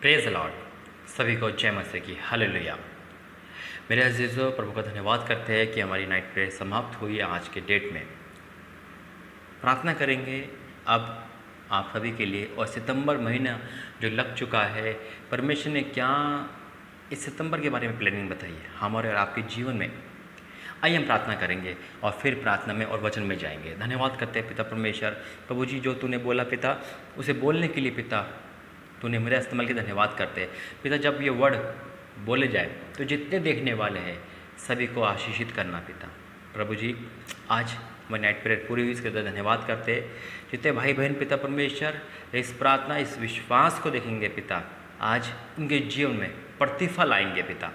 Praise Lord. सभी को जय मसीह की हालेलुया। मेरे अजीज़ों, प्रभु का धन्यवाद करते हैं कि हमारी नाइट प्रेयर समाप्त हुई आज के डेट में। प्रार्थना करेंगे अब आप सभी के लिए। और सितंबर महीना जो लग चुका है, परमेश्वर ने क्या इस सितंबर के बारे में प्लानिंग बताई है हमारे और आपके जीवन में। आइए हम प्रार्थना करेंगे और फिर प्रार्थना में और वचन में जाएंगे। धन्यवाद करते हैं पिता परमेश्वर। प्रभु जी, जो तूने बोला पिता, उसे बोलने के लिए पिता तूने मेरा इस्तेमाल के धन्यवाद करते हैं पिता। जब ये वर्ड बोले जाए तो जितने देखने वाले हैं सभी को आशीषित करना पिता। प्रभु जी, आज मैं नाइट प्रेयर पूरी हुई, इसके लिए धन्यवाद करते हैं। जितने भाई बहन पिता परमेश्वर इस प्रार्थना, इस विश्वास को देखेंगे पिता, आज उनके जीवन में प्रतिफल आएंगे पिता।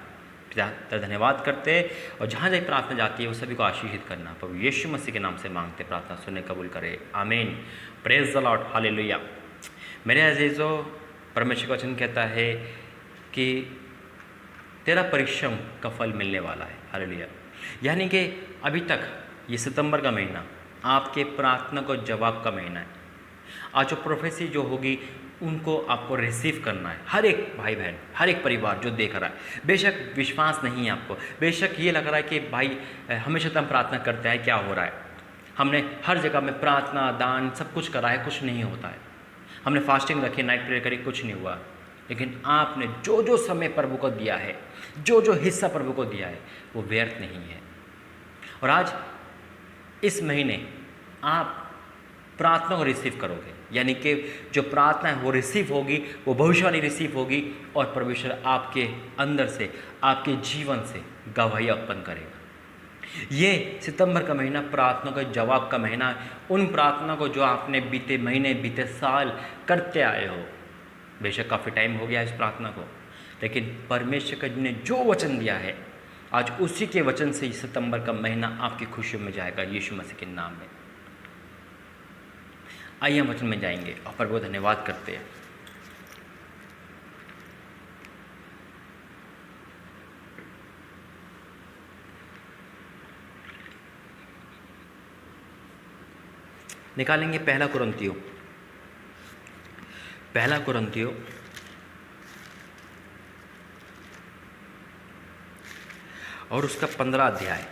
पिता धन्यवाद करते हैं और जहाँ जहाँ प्रार्थना जाती है वो सभी को आशीषित करना। प्रभु यीशु मसीह के नाम से मांगते, प्रार्थना सुने कबूल करे, आमीन। Praise the Lord, hallelujah. मेरे अजीजों, परमेश्वर का वचन कहता है कि तेरा परिश्रम का फल मिलने वाला है, हालेलुया। यानी कि अभी तक ये सितंबर का महीना आपके प्रार्थना को जवाब का महीना है। आज जो प्रोफेसी जो होगी उनको आपको रिसीव करना है। हर एक भाई बहन, हर एक परिवार जो देख रहा है, बेशक विश्वास नहीं है आपको, बेशक ये लग रहा है कि भाई हमेशा तो हम प्रार्थना करते हैं, क्या हो रहा है, हमने हर जगह में प्रार्थना दान सब कुछ करा है, कुछ नहीं होता है, हमने फास्टिंग रखी, नाइट प्रेयर करी, कुछ नहीं हुआ। लेकिन आपने जो जो समय प्रभु को दिया है, जो जो हिस्सा प्रभु को दिया है, वो व्यर्थ नहीं है। और आज इस महीने आप प्रार्थना को रिसीव करोगे, यानी कि जो प्रार्थना है वो रिसीव होगी, वो भविष्यवाणी रिसीव होगी और परमेश्वर आपके अंदर से, आपके जीवन से गवाही उत्पन्न करेगा। ये सितंबर का महीना प्रार्थना का जवाब का महीना है। उन प्रार्थना को जो आपने बीते महीने, बीते साल करते आए हो, बेशक काफ़ी टाइम हो गया इस प्रार्थना को, लेकिन परमेश्वर ने जो वचन दिया है, आज उसी के वचन से सितंबर का महीना आपकी खुशियों में जाएगा, यीशु मसीह के नाम में। आइए हम वचन में जाएंगे और प्रभु धन्यवाद करते हैं। निकालेंगे पहला कुरिन्थियों और उसका 15 अध्याय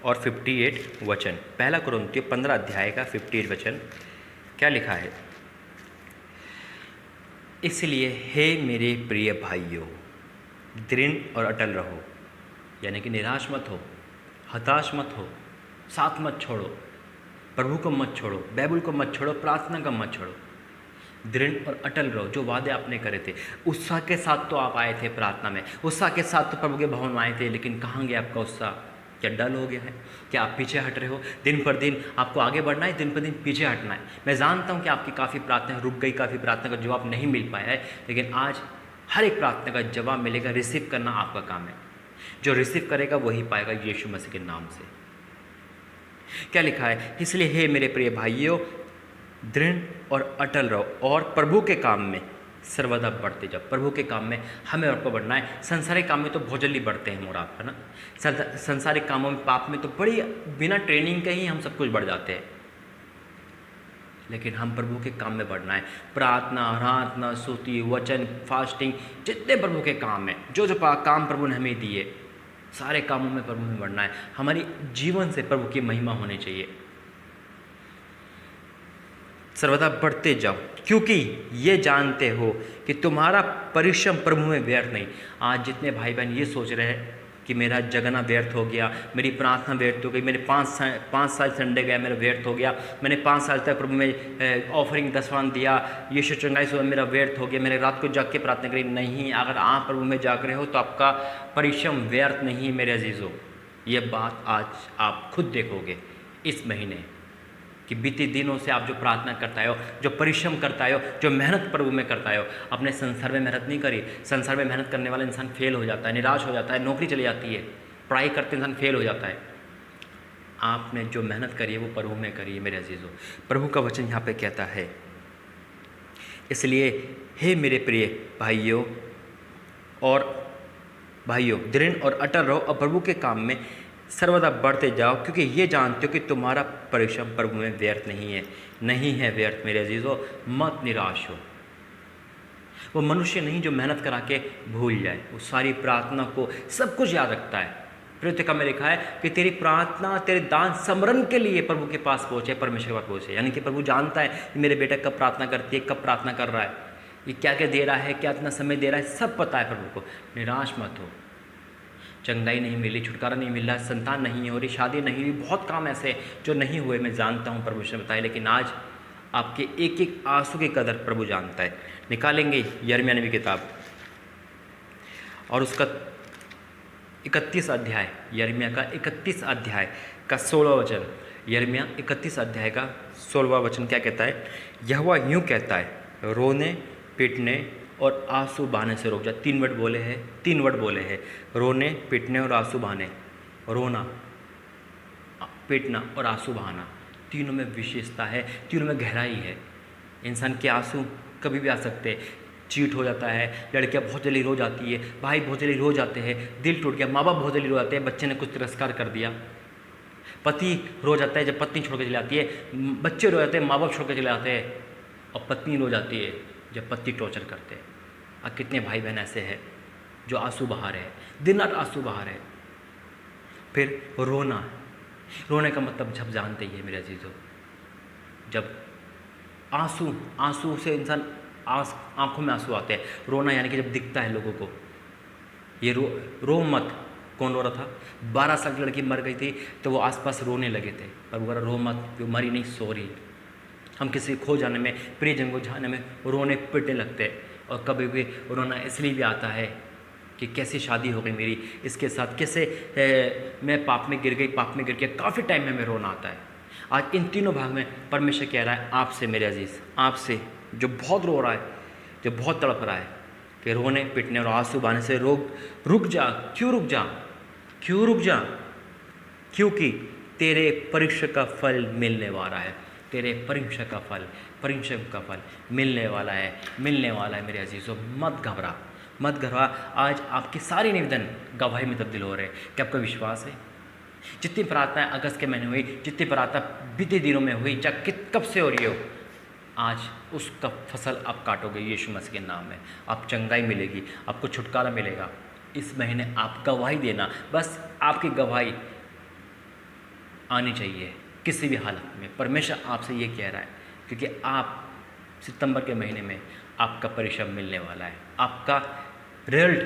और 58 वचन। पहला कुरिन्थियों 15 अध्याय का 58 वचन क्या लिखा है? इसलिए हे मेरे प्रिय भाइयों, दृढ़ और अटल रहो, यानी कि निराश मत हो, हताश मत हो, साथ मत छोड़ो, प्रभु को मत छोड़ो, बाइबल को मत छोड़ो, प्रार्थना का मत छोड़ो, दृढ़ और अटल रहो। जो वादे आपने करे थे, उत्साह के साथ तो आप आए थे प्रार्थना में, उत्साह के साथ तो प्रभु के भवन में आए थे, लेकिन कहाँ गया आपका उत्साह? क्या डल हो गया है? क्या आप पीछे हट रहे हो? दिन पर दिन आपको आगे बढ़ना है, दिन पर दिन पीछे हटना है। मैं जानता हूँ कि आपकी काफ़ी प्रार्थना रुक गई, काफ़ी प्रार्थना का जवाब नहीं मिल पाया है, लेकिन आज हर एक प्रार्थना का जवाब मिलेगा। रिसीव करना आपका काम है। जो रिसीव करेगा वही पाएगा, यीशु मसीह के नाम से। क्या लिखा है? इसलिए हे मेरे प्रिय भाइयों, दृढ़ और अटल रहो और प्रभु के काम में सर्वदा बढ़ते जाओ। प्रभु के काम में हमें आपको बढ़ना है। संसारिक काम में तो बहुत जल्दी बढ़ते हैं मोर आप, है ना। संसारिक कामों में, पाप में तो बड़ी बिना ट्रेनिंग के ही हम सब कुछ बढ़ जाते हैं, लेकिन हम प्रभु के काम में बढ़ना है। प्रार्थना, आराधना, स्तुति, वचन, फास्टिंग, जितने प्रभु के काम हैं, जो जो काम प्रभु ने हमें दिए, सारे कामों में प्रभु में बढ़ना है। हमारी जीवन से प्रभु की महिमा होनी चाहिए। सर्वदा बढ़ते जाओ, क्योंकि ये जानते हो कि तुम्हारा परिश्रम प्रभु में व्यर्थ नहीं। आज जितने भाई बहन ये सोच रहे हैं कि मेरा जगना व्यर्थ हो गया, मेरी प्रार्थना व्यर्थ हो गई, मैंने 5 साल संडे गया, मेरा व्यर्थ हो गया, मैंने 5 साल तक प्रभु में ऑफरिंग दसवां दिया, यीशु चंगाई सुबह मेरा व्यर्थ हो गया, मैंने रात को जाग के प्रार्थना करी। नहीं, अगर आप प्रभु में जाग रहे हो तो आपका परिश्रम व्यर्थ नहीं मेरे अजीज़ों। ये बात आज आप खुद देखोगे इस महीने कि बीते दिनों से आप जो प्रार्थना करता हो, जो परिश्रम करता हो, जो मेहनत प्रभु में करता हो। अपने संसार में मेहनत नहीं करी। संसार में मेहनत करने वाला इंसान फेल हो जाता है, निराश हो जाता है, नौकरी चली जाती है, पढ़ाई करते इंसान फेल हो जाता है। आपने जो मेहनत करी है वो प्रभु में करी है मेरे अजीज़ों। प्रभु का वचन यहाँ पे कहता है, इसलिए हे मेरे प्रिय भाइयों दृढ़ और अटल रहो और प्रभु के काम में सर्वदा बढ़ते जाओ, क्योंकि ये जानते हो कि तुम्हारा परिश्रम प्रभु में व्यर्थ नहीं है व्यर्थ। मेरे अजीज़ों, मत निराश हो। वो मनुष्य नहीं जो मेहनत करा के भूल जाए, वो सारी प्रार्थना को सब कुछ याद रखता है। प्रेरित में लिखा है कि तेरी प्रार्थना, तेरे दान समरण के लिए प्रभु के पास पहुँचे, परमेश्वर के पास पहुँचे। यानी कि प्रभु जानता है कि मेरे बेटा कब प्रार्थना करती है, कब प्रार्थना कर रहा है, ये क्या क्या दे रहा है, क्या इतना समय दे रहा है, सब पता है प्रभु को। निराश मत हो। चंगाई नहीं मिली, छुटकारा नहीं मिला, संतान नहीं हो रही, शादी नहीं हुई, बहुत काम ऐसे जो नहीं हुए, मैं जानता हूँ, परमेश्वर ने बताया। लेकिन आज आपके एक एक आंसू की कदर प्रभु जानता है। निकालेंगे यिर्मयाह नबी की किताब और उसका 31 अध्याय, यिर्मयाह का 31 अध्याय का 16वां वचन। यिर्मयाह 31 अध्याय का 16वां वचन क्या कहता है? यहोवा यूँ कहता है, रोने पीटने और आंसू बहाने से रुक जा। 3 वर्ड बोले हैं, रोने पीटने और आंसू बहाने। रोना, पीटना और आंसू बहाना, तीनों में विशेषता है, तीनों में गहराई है। इंसान के आंसू कभी भी आ सकते हैं। चीट हो जाता है, लड़कियां बहुत जल्दी रो जाती है, भाई बहुत जल्दी रो जाते हैं, दिल टूट गया, माँ बाप बहुत जल्दी रो जाते हैं, बच्चे ने कुछ तिरस्कार कर दिया। पति रो जाता है जब पत्नी छोड़ के चले जाती है, बच्चे रो जाते हैं, माँ बाप छोड़ के चले जाते हैं, और पत्नी रो जाती है जब पति टॉर्चर करते हैं। और कितने भाई बहन ऐसे हैं जो आंसू बहा रहे हैं, दिन रात आंसू बहा रहे हैं। फिर रोना, रोने का मतलब जब जानते ही है मेरे अजीजों, जब आंसू से इंसान आंखों में आंसू आते हैं। रोना यानी कि जब दिखता है लोगों को, ये रो मत। कौन रो रहा था? 12 साल की लड़की मर गई थी तो वो आसपास रोने लगे थे, पर वो रो मत, वो मरी नहीं, सो रही। हम किसी खो जाने में, प्रियजन को जाने में रोने पिटने लगते हैं। और कभी भी रोना इसलिए भी आता है कि कैसी शादी हो गई मेरी इसके साथ, कैसे मैं पाप में गिर गया, काफ़ी टाइम में मैं रोना आता है। आज इन तीनों भाग में परमेश्वर कह रहा है आपसे मेरे अजीज़, आपसे जो बहुत रो रहा है, जो बहुत तड़प रहा है कि रोने पिटने और आंसू बहाने से रुक जा। क्यों रुक जा? क्योंकि तेरे परिश्रम का फल मिलने वाला है। तेरे परिश्रम का फल मिलने वाला है मेरे अजीज़ों। मत घबरा। आज आपकी सारी निवेदन गवाही में तब्दील हो रहे हैं। क्या आपका विश्वास है? जितनी प्रार्थनाएं अगस्त के महीने हुई, जितनी प्रार्थना बीते दिनों में हुई, चाहे कब से हो रही हो, आज उसका फसल आप काटोगे यीशु मसीह के नाम में। आप चंगाई मिलेगी, आपको छुटकारा मिलेगा। इस महीने आप गवाही देना, बस आपकी गवाही आनी चाहिए किसी भी हालत में। परमेश्वर आपसे ये कह रहा है, क्योंकि आप सितंबर के महीने में आपका परिश्रम मिलने वाला है, आपका रिजल्ट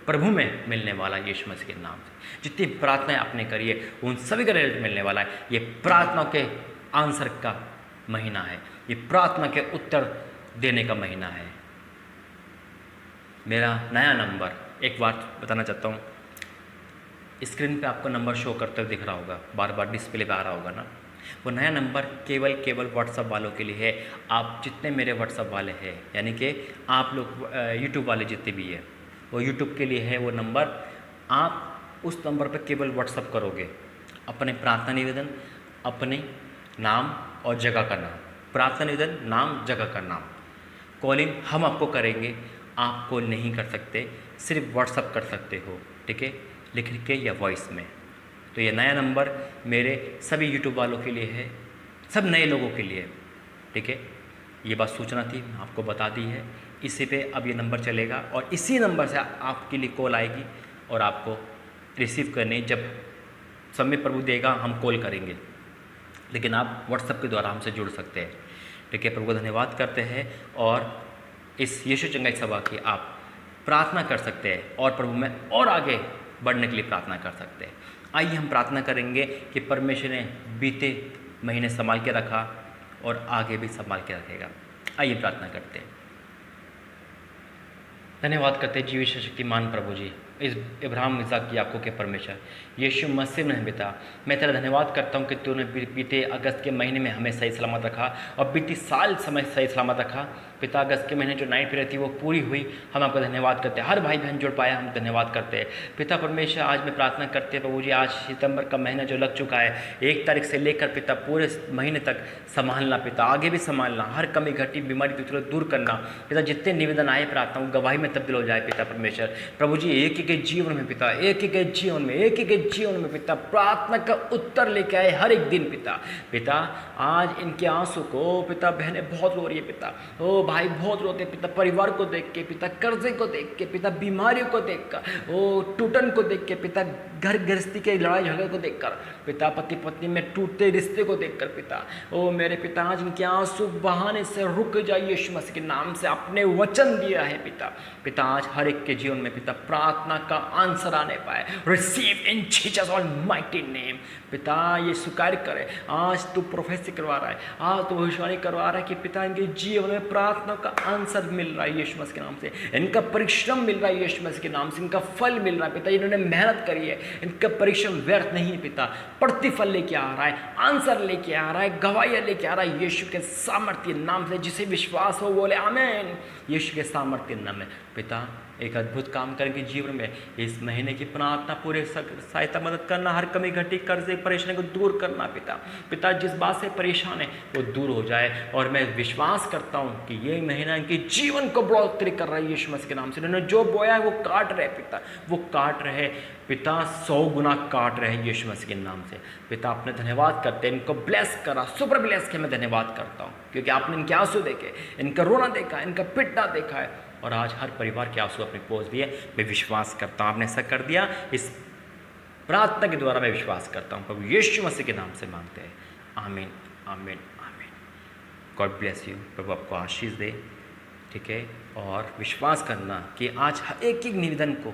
प्रभु में मिलने वाला है यीशु मसीह के नाम से। जितनी प्रार्थनाएं आपने करी है उन सभी का रिजल्ट मिलने वाला है। ये प्रार्थनाओं के आंसर का महीना है, ये प्रार्थना के उत्तर देने का महीना है। मेरा नया नंबर, एक बात बताना चाहता हूँ, स्क्रीन पे आपको नंबर शो करते हुए दिख रहा होगा, बार बार डिस्प्ले पे आ रहा होगा ना। वो नया नंबर केवल व्हाट्सअप वालों के लिए है। आप जितने मेरे व्हाट्सअप वाले हैं, यानी कि आप लोग यूट्यूब वाले जितने भी है, वो यूट्यूब के लिए है वो नंबर। आप उस नंबर पर केवल व्हाट्सअप करोगे अपने प्रार्थना निवेदन, अपने नाम और जगह का नाम, प्रार्थना निवेदन, नाम, जगह का नाम। कॉलिंग हम आपको करेंगे, आप कॉल नहीं कर सकते, सिर्फ व्हाट्सअप कर सकते हो, ठीक है, लिख के या वॉइस में। तो ये नया नंबर मेरे सभी यूट्यूब वालों के लिए है, सब नए लोगों के लिए, ठीक है। ये बात सूचना थी, आपको बता दी है। इसी पे अब ये नंबर चलेगा और इसी नंबर से आपके लिए कॉल आएगी और आपको रिसीव करने जब समय प्रभु देगा हम कॉल करेंगे, लेकिन आप व्हाट्सएप के द्वारा हमसे जुड़ सकते हैं, ठीक है। प्रभु का धन्यवाद करते हैं और इस यीशु चंगाई सभा की आप प्रार्थना कर सकते हैं और प्रभु में और आगे बढ़ने के लिए प्रार्थना कर सकते हैं। आइए हम प्रार्थना करेंगे कि परमेश्वर ने बीते महीने संभाल के रखा और आगे भी संभाल के रखेगा। आइए प्रार्थना करते हैं। धन्यवाद करते हैं जीवित शक्तिमान प्रभु जी, इस इब्राहिम इसहाक याकूब के परमेश्वर यीशु मसीह में पिता, मैं तेरा धन्यवाद करता हूँ कि तूने बीते अगस्त के महीने में हमें सही सलामत रखा और बीती साल समय सही सलामत रखा। पिता अगस्त के महीने जो नाइट पीरियड थी वो पूरी हुई, हम आपका धन्यवाद करते हैं। हर भाई बहन जुड़ पाया, हम धन्यवाद करते हैं। पिता परमेश्वर आज मैं प्रार्थना करते हैं प्रभु जी, आज सितंबर का महीना जो लग चुका है, 1 तारीख से लेकर पिता पूरे महीने तक संभालना, पिता आगे भी संभालना, हर कमी घटी बीमारी दूर करना। पिता जितने निवेदन आए प्रार्थना गवाही में तब्दील हो जाए पिता परमेश्वर। प्रभु जी एक एक एक जीवन में पिता, एक एक जीवन में, एक एक जीवन में पिता प्रार्थना का उत्तर लेके आए हर एक दिन पिता। पिता आज इनके आंसू को पिता, बहनें बहुत रो रही है पिता, ओ भाई बहुत रोते हैं पिता, परिवार को देख के पिता, कर्जे को देख के पिता, बीमारियों को देख कर, ओ टूटन को देख के पिता, घर गृहस्थी के लड़ाई झगड़े को देखकर पिता, पति पत्नी में टूटते रिश्ते को देखकर पिता, ओ मेरे पिता आज इनके आंसू बहाने से रुक जाइए यीशु मसीह के नाम से। आपने वचन दिया है पिता, पिता आज हर एक के जीवन में पिता प्रार्थना का आंसर आने पाए। Receive in Jesus almighty name पिता, ये स्वीकार करे। आज तू प्रोफेसी करवा रहा है, आज तू भविष्यवाणी करवा रहा है कि पिता इनके जीवन में प्रार्थना का आंसर मिल रहा है यीशु मसीह के नाम से, इनका परिश्रम मिल रहा है यीशु मसीह के नाम से, इनका फल मिल रहा है पिता, इन्होंने मेहनत करी है, इनका परिश्रम व्यर्थ नहीं पिता, प्रतिफल लेके आ रहा है, आंसर लेके आ रहा है, गवाहियाँ लेके आ रहा है यीशु के सामर्थ्य नाम से। जिसे विश्वास हो बोले आमीन। यीशु के सामर्थ्य नाम में पिता एक अद्भुत काम करेंगे जीवन में। इस महीने की प्रार्थना पूरे सहायता मदद करना, हर कमी घटी कर्जे परेशानी को दूर करना पिता। पिता जिस बात से परेशान है वो दूर हो जाए, और मैं विश्वास करता हूँ कि ये महीना इनके जीवन को बढ़ोतरी कर रहा है यीशु मसीह के नाम से। इन्होंने जो बोया है वो काट रहे पिता, वो काट रहे पिता, 100 गुना काट रहे हैं यीशु मसीह के नाम से पिता। आपने धन्यवाद करते हैं, इनको ब्लेस करा, सुपर ब्लेस के मैं धन्यवाद करता हूँ, क्योंकि आपने इनके आंसू देखे, इनका रोना देखा, इनका पिटना देखा है, और आज हर परिवार के आंसू अपने पोंछ दिए। मैं विश्वास करता हूँ आपने ऐसा कर दिया। इस प्रार्थना के द्वारा मैं विश्वास करता हूँ, प्रभु यीशु मसीह के नाम से मांगते हैं, आमीन आमीन आमीन। गॉड ब्लेस यू, प्रभु आपको आशीष दे, ठीक है। और विश्वास करना कि आज एक एक निवेदन को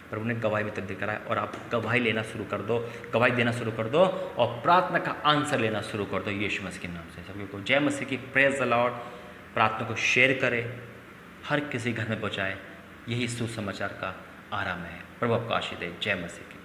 प्रभु ने गवाही में तब्दील करा है, और आप गवाही लेना शुरू कर दो, गवाही देना शुरू कर दो, और प्रार्थना का आंसर लेना शुरू कर दो यीशु मसीह के नाम से। सभी को जय मसीह की, प्रेज द लॉर्ड। प्रार्थना को शेयर करें, हर किसी घर में पहुँचाए, यही सुसमाचार का आराम है। प्रभु आपको आशीष दे। जय मसीह की।